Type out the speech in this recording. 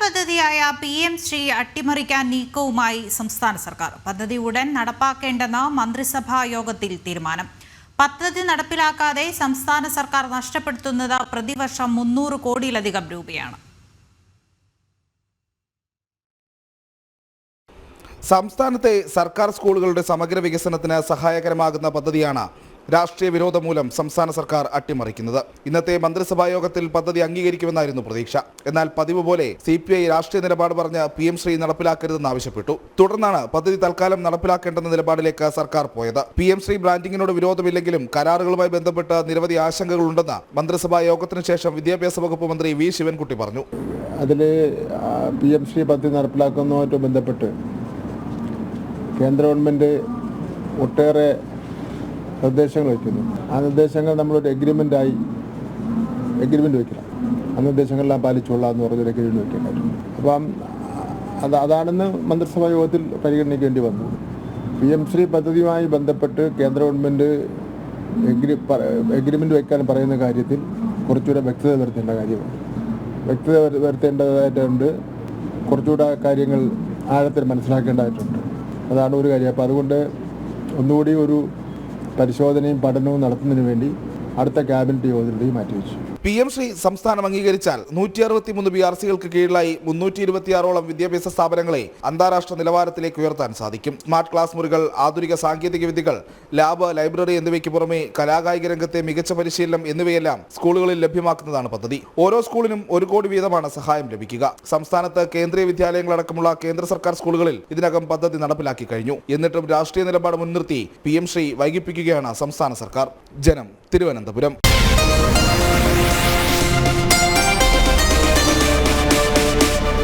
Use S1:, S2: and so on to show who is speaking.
S1: പദ്ധതിയായ PM ശ്രീ അട്ടിമറിക്കാൻ നീക്കവുമായി സംസ്ഥാന സർക്കാർ. പദ്ധതി ഉടൻ നടപ്പാക്കേണ്ടെന്ന് മന്ത്രിസഭാ യോഗത്തിൽ തീരുമാനം. പദ്ധതി നടപ്പിലാക്കാതെ സംസ്ഥാന സർക്കാർ നഷ്ടപ്പെടുത്തുന്നത് പ്രതിവർഷം 300 കോടിയിലധികം രൂപയാണ്.
S2: സംസ്ഥാനത്തെ സർക്കാർ സ്കൂളുകളുടെ സമഗ്ര വികസനത്തിന് സഹായകരമാകുന്ന പദ്ധതിയാണ് രാഷ്ട്രീയ വിരോധം മൂലം സംസ്ഥാന സർക്കാർ അട്ടിമറിക്കുന്നത്. ഇന്നത്തെ മന്ത്രിസഭാ യോഗത്തിൽ പദ്ധതി അംഗീകരിക്കുമെന്നായിരുന്നു പ്രതീക്ഷ. എന്നാൽ പതിവ് പോലെ CPI രാഷ്ട്രീയ നിലപാട് പറഞ്ഞ് PM ശ്രീ നടപ്പിലാക്കരുതെന്ന് ആവശ്യപ്പെട്ടു. തുടർന്നാണ് പദ്ധതി തൽക്കാലം നടപ്പിലാക്കേണ്ടെന്ന നിലപാടിലേക്ക് സർക്കാർ പോയത്. PM ശ്രീ ബ്രാൻഡിങ്ങിനോട് വിരോധമില്ലെങ്കിലും കരാറുകളുമായി ബന്ധപ്പെട്ട് നിരവധി ആശങ്കകളുണ്ടെന്ന് മന്ത്രിസഭാ യോഗത്തിന് ശേഷം വിദ്യാഭ്യാസ വകുപ്പ് മന്ത്രി V ശിവൻകുട്ടി പറഞ്ഞു.
S3: അതിൽ PM ശ്രീ പദ്ധതി നടപ്പിലാക്കുന്നതുമായിട്ട് ബന്ധപ്പെട്ട് കേന്ദ്ര ഗവൺമെൻറ് ഒട്ടേറെ നിർദ്ദേശങ്ങൾ വയ്ക്കുന്നു. ആ നിർദ്ദേശങ്ങൾ നമ്മളൊരു എഗ്രിമെൻ്റ് വയ്ക്കണം. ആ നിർദ്ദേശങ്ങളെല്ലാം പാലിച്ചുകൊള്ളാം എന്ന് പറഞ്ഞൊരു എഗ്രിമെൻ്റ് വയ്ക്കേണ്ടതായിട്ടുണ്ട്. അപ്പം അതാണെന്ന് മന്ത്രിസഭാ യോഗത്തിൽ പരിഗണിക്കേണ്ടി വന്നു. PM ശ്രീ പദ്ധതിയുമായി ബന്ധപ്പെട്ട് കേന്ദ്ര ഗവൺമെൻറ് എഗ്രിമെൻ്റ് വയ്ക്കാൻ പറയുന്ന കാര്യത്തിൽ കുറച്ചുകൂടെ വ്യക്തത വരുത്തേണ്ട കാര്യമാണ്. വ്യക്തത വരുത്തേണ്ടതായിട്ടുണ്ട്. കുറച്ചുകൂടെ കാര്യങ്ങൾ ആഴത്തിൽ മനസ്സിലാക്കേണ്ടതായിട്ടുണ്ട്. അതാണ് ഒരു കാര്യം. അപ്പോൾ അതുകൊണ്ട് ഒന്നുകൂടി ഒരു പരിശോധനയും പഠനവും നടത്തുന്നതിന് വേണ്ടി അടുത്ത ക്യാബിനറ്റ് യോഗത്തിലേക്ക് മാറ്റിവെച്ചു.
S2: PM ശ്രീ സംസ്ഥാനം അംഗീകരിച്ചാൽ 163 BRCകൾക്ക് കീഴിലായി 326ഓളം വിദ്യാഭ്യാസ സ്ഥാപനങ്ങളെ അന്താരാഷ്ട്ര നിലവാരത്തിലേക്ക് ഉയർത്താൻ സാധിക്കും. സ്മാർട്ട് ക്ലാസ് മുറികൾ, ആധുനിക സാങ്കേതിക വിദ്യകൾ, ലാബ്, ലൈബ്രറി എന്നിവയ്ക്ക് പുറമെ കലാകായിക രംഗത്തെ മികച്ച പരിശീലനം എന്നിവയെല്ലാം സ്കൂളുകളിൽ ലഭ്യമാക്കുന്നതാണ് പദ്ധതി. ഓരോ സ്കൂളിനും 1 കോടി വീതമാണ് സഹായം ലഭിക്കുക. സംസ്ഥാനത്ത് കേന്ദ്രീയ വിദ്യാലയങ്ങളടക്കമുള്ള കേന്ദ്ര സർക്കാർ സ്കൂളുകളിൽ ഇതിനകം പദ്ധതി നടപ്പിലാക്കി കഴിഞ്ഞു. എന്നിട്ടും രാഷ്ട്രീയ നിലപാട് മുൻനിർത്തി PM ശ്രീ വൈകിപ്പിക്കുകയാണ് സംസ്ഥാന സർക്കാർ. ജനം, തിരുവനന്തപുരം.